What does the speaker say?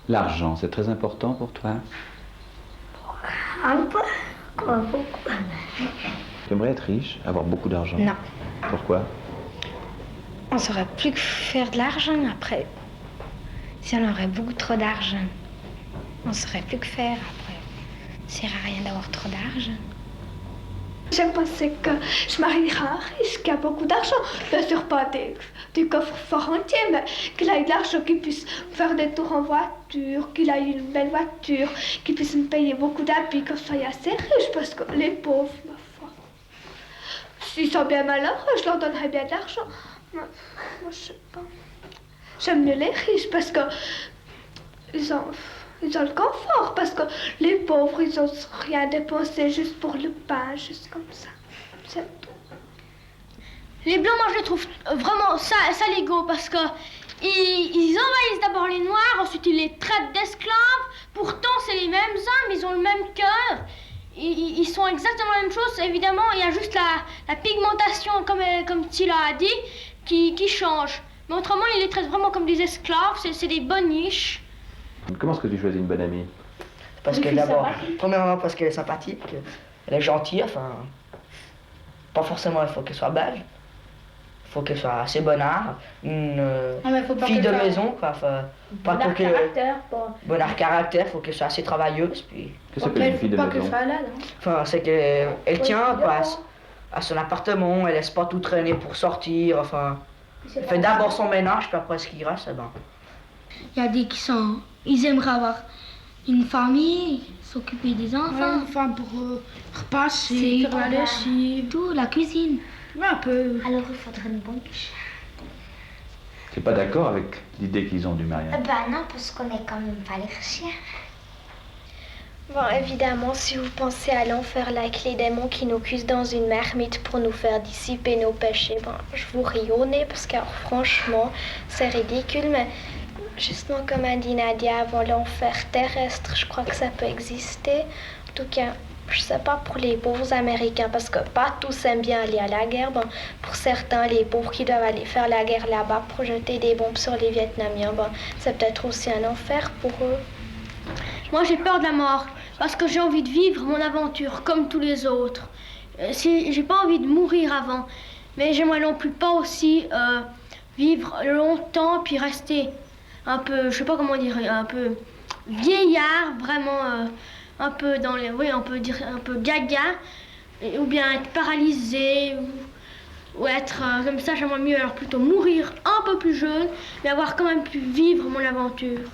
L'argent, c'est très important pour toi? Un peu, quoi, beaucoup. Tu aimerais être riche, avoir beaucoup d'argent? Non. Pourquoi? On ne saurait plus que faire de l'argent après. Si on aurait beaucoup trop d'argent, on ne saurait plus que faire après. Ça sert à rien d'avoir trop d'argent. Je pensais que je marierais un riche qui a beaucoup d'argent. Bien sûr, pas des coffres forts entiers, mais qu'il ait de l'argent, qu'il puisse faire des tours en voiture, qu'il ait une belle voiture, qu'il puisse me payer beaucoup d'habits, que je sois assez riche, parce que les pauvres, ma foi, s'ils sont bien malheureux, je leur donnerais bien de l'argent. Moi, je sais pas. J'aime mieux les riches, parce que ils ont le confort, parce que les pauvres, ils n'ont rien dépensé juste pour le pain, juste comme ça. C'est tout. Les Blancs, moi je les trouve vraiment salégaux parce que ils envahissent d'abord les Noirs, ensuite ils les traitent d'esclaves. Pourtant, c'est les mêmes hommes, ils ont le même cœur. Ils sont exactement la même chose. Évidemment, il y a juste la pigmentation, comme Tila a dit, qui change. Mais autrement, ils les traitent vraiment comme des esclaves, c'est des boniches. Comment est-ce que tu choisis une bonne amie? Parce que d'abord, premièrement parce qu'elle est sympathique, elle est gentille, enfin, pas forcément il faut qu'elle soit belle, il faut qu'elle soit assez bonnard, une fille de maison, quoi, enfin, pas Bon caractère, bon caractère, faut qu'elle soit assez travailleuse, puis... Qu'est-ce que c'est une fille de maison? Enfin, c'est qu'elle tient, quoi, à son appartement, elle laisse pas tout traîner pour sortir, enfin, elle fait d'abord son ménage, puis après ce qui reste, eh ben... Il y a des ils aimeraient avoir une famille, s'occuper des enfants. Une femme pour repasser, faire la lessive. Tout, la cuisine. Ouais, un peu. Alors il faudrait une banque. Tu n'es pas d'accord avec l'idée qu'ils ont du mariage? Ben non, parce qu'on est quand même pas les chiens. Bon, évidemment, si vous pensez à l'enfer avec les démons qui nous cuisent dans une marmite pour nous faire dissiper nos péchés, bon, je vous ris au nez parce que franchement, c'est ridicule, mais justement comme a dit Nadia avant, l'enfer terrestre, je crois que ça peut exister. En tout cas, je sais pas pour les pauvres Américains, parce que pas tous aiment bien aller à la guerre. Bon, pour certains, les pauvres qui doivent aller faire la guerre là-bas pour jeter des bombes sur les Vietnamiens, bon, c'est peut-être aussi un enfer pour eux. Moi, j'ai peur de la mort parce que j'ai envie de vivre mon aventure comme tous les autres. J'ai pas envie de mourir avant, mais j'aimerais non plus pas aussi vivre longtemps puis rester un peu, je sais pas comment dire, un peu vieillard, vraiment un peu dans les, oui, on peut dire un peu gaga, ou bien être paralysé, ou être comme ça. J'aimerais mieux alors plutôt mourir un peu plus jeune, mais avoir quand même pu vivre mon aventure.